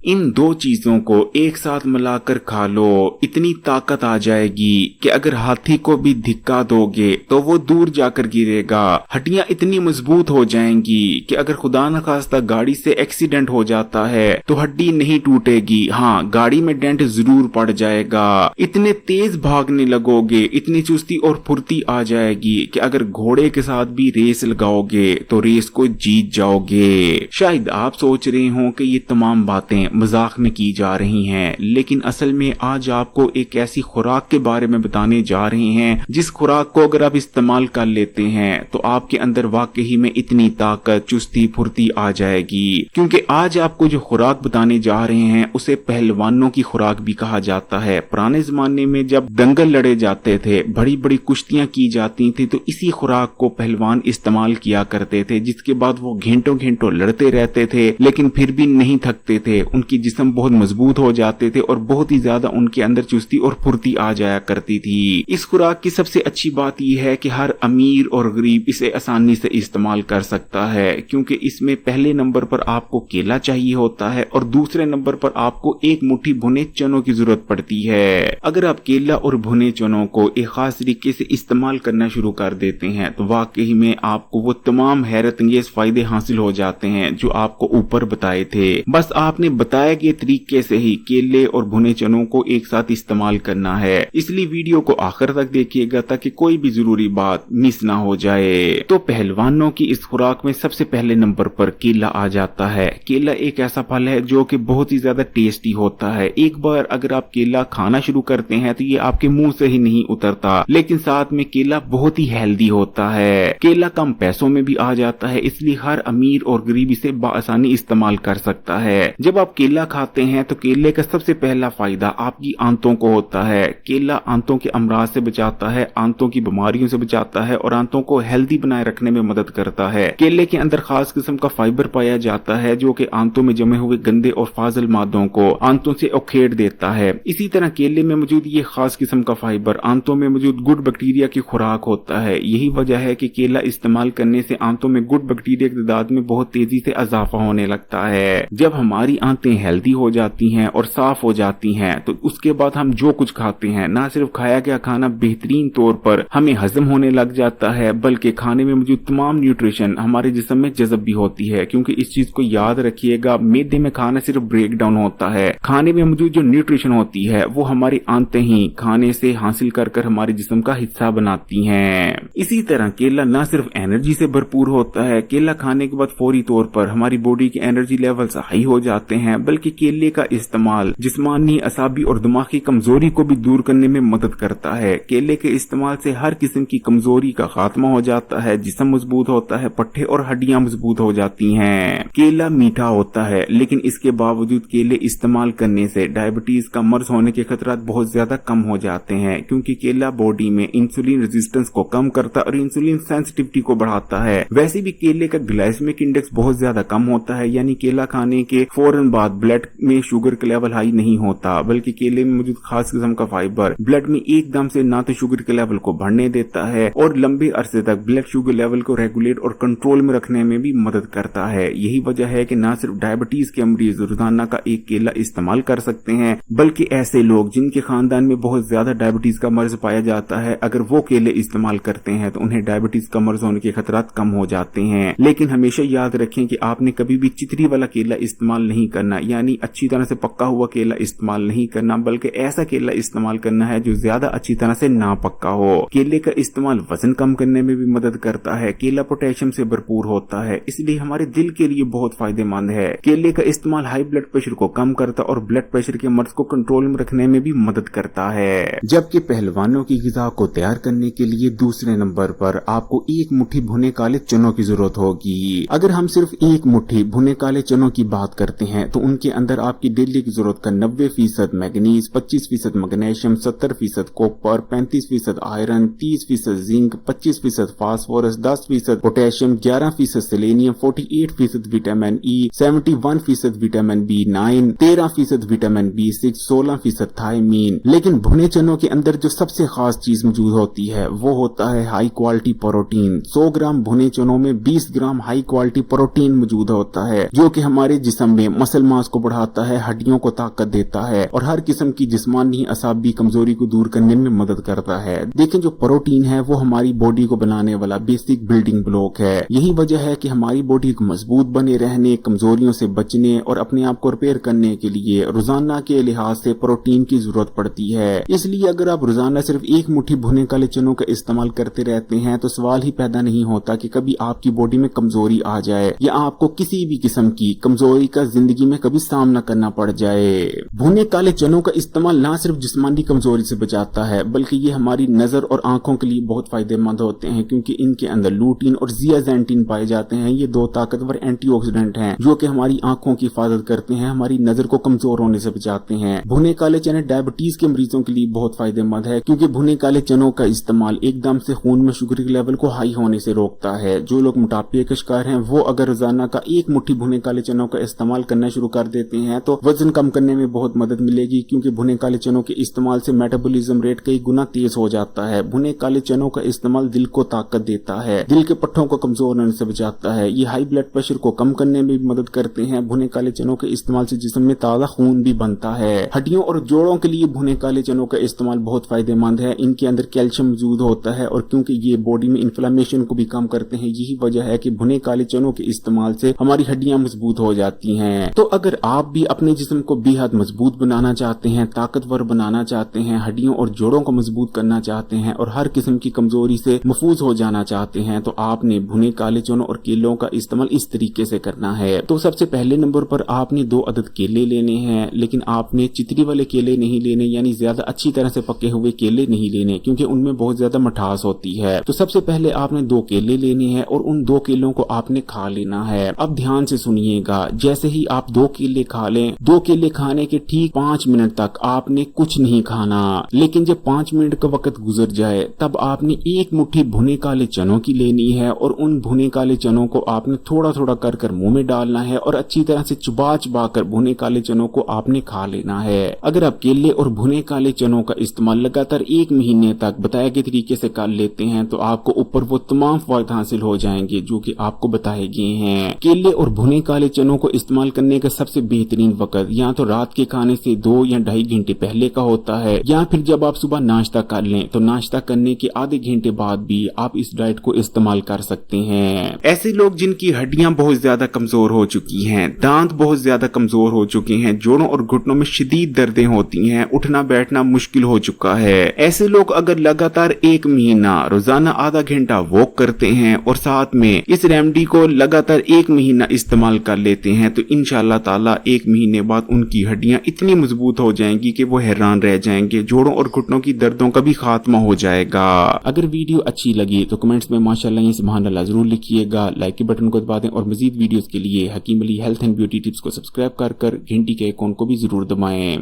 इन दो चीजों को एक साथ मिलाकर खा लो, इतनी ताकत आ जाएगी कि अगर हाथी को भी धिक्का दोगे तो वो दूर जाकर गिरेगा। हड्डियां इतनी मजबूत हो जाएंगी कि अगर खुदा न खास्ता गाड़ी से एक्सीडेंट हो जाता है तो हड्डी नहीं टूटेगी, हाँ गाड़ी में डेंट जरूर पड़ जाएगा। इतने तेज भागने लगोगे, इतनी चुस्ती और फुर्ती आ जाएगी कि अगर घोड़े के साथ भी रेस लगाओगे तो रेस को जीत जाओगे। शायद आप सोच रहे हो कि ये तमाम बातें मजाक में की जा रही हैं, लेकिन असल में आज आपको एक ऐसी खुराक के बारे में बताने जा रहे हैं जिस खुराक को अगर आप इस्तेमाल कर लेते हैं तो आपके अंदर वाकई में इतनी ताकत, चुस्ती, फुर्ती आ जाएगी। क्योंकि आज आपको जो खुराक बताने जा रहे हैं उसे पहलवानों की खुराक भी कहा जाता है। पुराने जमाने में जब दंगल लड़े जाते थे, बड़ी बड़ी कुश्तियां की जाती थी, तो इसी खुराक को पहलवान इस्तेमाल किया करते थे, जिसके बाद वो घंटों घंटों लड़ते रहते थे लेकिन फिर भी नहीं थकते थे। उनकी जिस्म बहुत मजबूत हो जाते थे और बहुत ही ज्यादा उनके अंदर चुस्ती और फुर्ती आ जाया करती थी। इस खुराक की सबसे अच्छी बात यह है कि हर अमीर और गरीब इसे आसानी से इस्तेमाल कर सकता है, क्योंकि इसमें पहले नंबर पर आपको केला चाहिए होता है और दूसरे नंबर पर आपको एक मुट्ठी भुने चनों की जरूरत पड़ती है। अगर आप केला और भुने चनों को एक खास तरीके से इस्तेमाल करना शुरू कर देते हैं तो वाकई में आपको वो तमाम हैरत अंगेज फायदे हासिल हो जाते हैं जो आपको ऊपर बताए थे। बस आपने बताए गए तरीके से ही केले और भुने चनों को एक साथ इस्तेमाल करना है। इसलिए वीडियो को आखिर तक देखिएगा ताकि कोई भी जरूरी बात मिस ना हो जाए। तो पहलवानों की इस खुराक में सबसे पहले नंबर पर केला आ जाता है। केला एक ऐसा फल है जो कि बहुत ही ज्यादा टेस्टी होता है। एक बार अगर आप केला खाना शुरू करते हैं तो ये आपके मुंह से ही नहीं उतरता, लेकिन साथ में केला बहुत ही हेल्दी होता है। केला कम पैसों में भी आ जाता है, इसलिए हर अमीर और गरीब इसे बआसानी इस्तेमाल कर सकता है। जब आप केला खाते हैं तो केले का सबसे पहला फायदा आपकी आंतों को होता है। केला आंतों के अमराज से बचाता है, आंतों की बीमारियों से बचाता है और आंतों को हेल्दी बनाए रखने में मदद करता है। केले के अंदर खास किस्म का फाइबर पाया जाता है जो कि आंतों में जमे हुए गंदे और फाजिल मादों को आंतों से उखेड़ देता है। इसी तरह केले में मौजूद ये खास किस्म का फाइबर आंतों में मौजूद गुड बैक्टीरिया की खुराक होता है। यही वजह है कि केला इस्तेमाल करने से आंतों में गुड बैक्टीरिया की तादाद में बहुत तेजी से इजाफा होने लगता है। जब हमारी आंतें हेल्दी हो जाती हैं और साफ हो जाती हैं तो उसके बाद हम जो कुछ खाते हैं, ना सिर्फ खाया गया खाना बेहतरीन तौर पर हमें हजम होने लग जाता है, बल्कि खाने में मौजूद तमाम न्यूट्रिशन हमारे जिस्म में जज़ब भी होती है। क्योंकि इस चीज को याद रखिएगा, मैदे में खाना सिर्फ ब्रेक डाउन होता है, खाने में मौजूद जो न्यूट्रिशन होती है वो हमारी आंतें ही खाने से हासिल कर हमारे जिस्म का हिस्सा बनाती हैं। इसी तरह केला न सिर्फ एनर्जी से भरपूर होता है, केला खाने के बाद फौरी तौर पर हमारी बॉडी के एनर्जी लेवल्स हाई हो जाते हैं, बल्कि केले का इस्तेमाल जिस्मानी, असाबी और दिमागी कमजोरी को भी दूर करने में मदद करता है। केले के इस्तेमाल से हर किस्म की कमजोरी का खात्मा हो जाता है, जिस्म मजबूत होता है, पट्टे और हड्डियां मजबूत हो जाती हैं। केला मीठा होता है, लेकिन इसके बावजूद केले इस्तेमाल करने से डायबिटीज का मर्ज होने के खतरात बहुत ज्यादा कम हो जाते हैं, क्योंकि केला बॉडी में इंसुलिन रेजिस्टेंस को कम करता और इंसुलिन सेंसिटिविटी को बढ़ाता है। वैसे भी केले का ग्लाइसेमिक इंडेक्स बहुत ज्यादा कम होता है, यानी केला खाने के फौरन बाद ब्लड में शुगर का लेवल हाई नहीं होता, बल्कि केले में मौजूद खास किस्म का फाइबर ब्लड में एकदम से ना तो शुगर के लेवल को बढ़ने देता है और लंबे अरसे तक ब्लड शुगर लेवल को रेगुलेट और कंट्रोल में रखने में भी मदद करता है। यही वजह है कि ना सिर्फ डायबिटीज के मरीज रोजाना का एक केला इस्तेमाल कर सकते हैं, बल्कि ऐसे लोग जिनके खानदान में बहुत ज्यादा डायबिटीज का मर्ज पाया जाता है, अगर वो केले इस्तेमाल करते हैं तो उन्हें डायबिटीज का मर्ज होने के खतरात कम हो जाते हैं। लेकिन हमेशा याद रखें कि आपने कभी भी चितरी वाला केला इस्तेमाल नहीं करना, यानी अच्छी तरह से पक्का हुआ केला इस्तेमाल नहीं करना, बल्कि ऐसा केला इस्तेमाल करना है जो ज्यादा अच्छी तरह से ना पक्का हो। केले का इस्तेमाल वजन कम करने में भी मदद करता है। केला पोटेशियम से भरपूर होता है, इसलिए हमारे दिल के लिए बहुत फायदेमंद है। केले का इस्तेमाल हाई ब्लड प्रेशर को कम करता और ब्लड प्रेशर के मर्ज को कंट्रोल में रखने में भी मदद करता है। जबकि पहलवानों की ग़िज़ा को तैयार करने के लिए दूसरे नंबर पर आपको एक मुट्ठी भुने काले चनों की जरूरत होगी। अगर हम सिर्फ एक मुट्ठी भुने काले चनों की बात करते हैं तो उनके अंदर आपकी डेली की जरूरत का 90% manganese, 25% magnesium, 70% copper, 35% iron, 30% zinc, 25% phosphorus, 10% potassium, 11% selenium, 48% vitamin E, 71% vitamin B9, 13% vitamin B6, 16% thiamine. लेकिन भुने चनों के अंदर जो सबसे खास चीज मौजूद होती है वो होता है हाई क्वालिटी प्रोटीन। 100 ग्राम भुने चनों में 20 ग्राम हाई क्वालिटी प्रोटीन मौजूद होता है, जो कि हमारे जिस्म में मसल मास को बढ़ाता है, हड्डियों को ताकत देता है और हर किस्म की जिस्मानी असाबी कमजोरी को दूर करने में मदद करता है। देखें, जो प्रोटीन है वो हमारी बॉडी को बनाने वाला बेसिक बिल्डिंग ब्लॉक है। यही वजह है कि हमारी बॉडी को मजबूत बने रहने, कमजोरियों से बचने और अपने आप को रिपेयर करने के लिए रोजाना के लिहाज से प्रोटीन की जरूरत पड़ती है। इसलिए अगर आप रोजाना सिर्फ एक मुट्ठी भुने काले चनों का इस्तेमाल करते रहते हैं तो सवाल ही पैदा नहीं होता कि कभी आपकी बॉडी में कमजोरी आ जाए या आपको किसी भी किस्म की कमजोरी का जिंदगी में कभी सामना करना पड़ जाए। भुने काले चनों का इस्तेमाल न सिर्फ जिस्मानी कमजोरी से बचाता है बल्कि ये हमारी नजर और आंखों के लिए बहुत फायदेमंद होते हैं, क्योंकि इनके अंदर लूटीन और जियाजेंटिन पाए जाते हैं। ये दो ताकतवर एंटीऑक्सीडेंट हैं जो कि हमारी आंखों की हिफाजत करते हैं, हमारी नजर को कमजोर होने से बचाते हैं। भुने काले चने डायबिटीज के मरीजों के लिए बहुत फायदेमंद है, क्योंकि भुने काले चनों का इस्तेमाल एकदम से खून में शुगर के लेवल को हाई होने से रोकता है। जो लोग मोटापे का शिकार हैं वो अगर रोजाना का एक मुट्ठी भुने काले चनों का इस्तेमाल करना शुरू कर देते हैं तो वजन कम करने में बहुत मदद मिलेगी, क्योंकि भुने काले चनों के इस्तेमाल से मेटाबॉलिज्म रेट कई गुना तेज हो जाता है। भुने काले चनों का इस्तेमाल दिल को ताकत देता है, दिल के पट्टों को कमजोर होने से बचाता है। ये हाई ब्लड प्रेशर को कम करने में भी मदद करते हैं। भुने काले चनों के इस्तेमाल से जिस्म में ताजा खून भी बनता है। हड्डियों और जोड़ों के लिए भुने काले चनों का इस्तेमाल बहुत फायदेमंद है। इनके अंदर कैल्शियम मौजूद होता है और क्योंकि ये बॉडी में इन्फ्लेमेशन को भी कम करते हैं, यही वजह है कि भुने काले चनों के इस्तेमाल से हमारी हड्डियां मजबूत हो जाती हैं। तो अगर आप भी अपने जिस्म को बेहद मजबूत बनाना चाहते हैं, ताकतवर बनाना चाहते हैं, हड्डियों और जोड़ों को मजबूत करना चाहते हैं और हर किस्म की कमजोरी से महफूज हो जाना चाहते हैं, तो आपने भुने काले चनों और केलों का इस्तेमाल इस तरीके से करना है। तो सबसे पहले नंबर पर आपने 2 अदद केले लेने हैं, लेकिन आपने चितरी वाले केले नहीं लेने, यानी ज्यादा अच्छी तरह से पके हुए केले नहीं लेने, क्योंकि उनमें बहुत ज्यादा मिठास होती है। तो सबसे पहले आपने 2 केले लेने हैं और उन 2 केलों को आपने खा लेना है। अब ध्यान से सुनिएगा, जैसे ही आप 2 केले खा लें, 2 केले खाने के ठीक 5 मिनट तक आपने कुछ नहीं खाना, लेकिन जब 5 मिनट का वक्त गुजर जाए तब आपने एक मुट्ठी भुने काले चनों की लेनी है और उन भुने काले चनों को आपने थोड़ा थोड़ा कर मुंह में डालना है और अच्छी तरह से चबा चबा कर भुने काले चनों को आपने खा लेना है। अगर आप केले और भुने काले चनों का इस्तेमाल लगातार 1 महीने तक बताए गए तरीके से कर लेते हैं तो आपको ऊपर वो तमाम फायदे हासिल हो जाएंगे जो कि आपको बताए गए हैं। केले और भुने काले चनों को इस्तेमाल करने का सबसे बेहतरीन वक्त या तो रात के खाने से 2 या 2.5 घंटे पहले का होता है, या फिर जब आप सुबह नाश्ता कर लें तो नाश्ता करने के आधे घंटे बाद भी आप इस डाइट को इस्तेमाल कर सकते हैं। ऐसे लोग जिनकी हड्डियां बहुत ज्यादा कमजोर हो चुकी हैं, दांत बहुत ज्यादा कमजोर हो चुके हैं, जोड़ों और घुटनों में शदीद दर्दें होती हैं, उठना बैठना मुश्किल हो चुका है, ऐसे लोग अगर लगातार 1 महीना रोजाना आधा घंटा वॉक करते हैं और साथ में इस रेमेडी को लगातार 1 महीना इस्तेमाल कर लेते हैं तो इंशाअल्लाह ताला 1 महीने बाद उनकी हड्डियां इतनी मजबूत हो जाएंगी कि वो हैरान रह जाएंगे। जोड़ों और घुटनों की दर्दों का भी खात्मा हो जाएगा। अगर वीडियो अच्छी लगी तो कमेंट्स में माशाअल्लाह या सुभान अल्लाह जरूर लिखिएगा, लाइक के बटन को दबा दें और मजीद वीडियोस के लिए Hakeem Ali health and beauty tips को सब्सक्राइब कर घंटी के आइकॉन को भी जरूर दबाएं।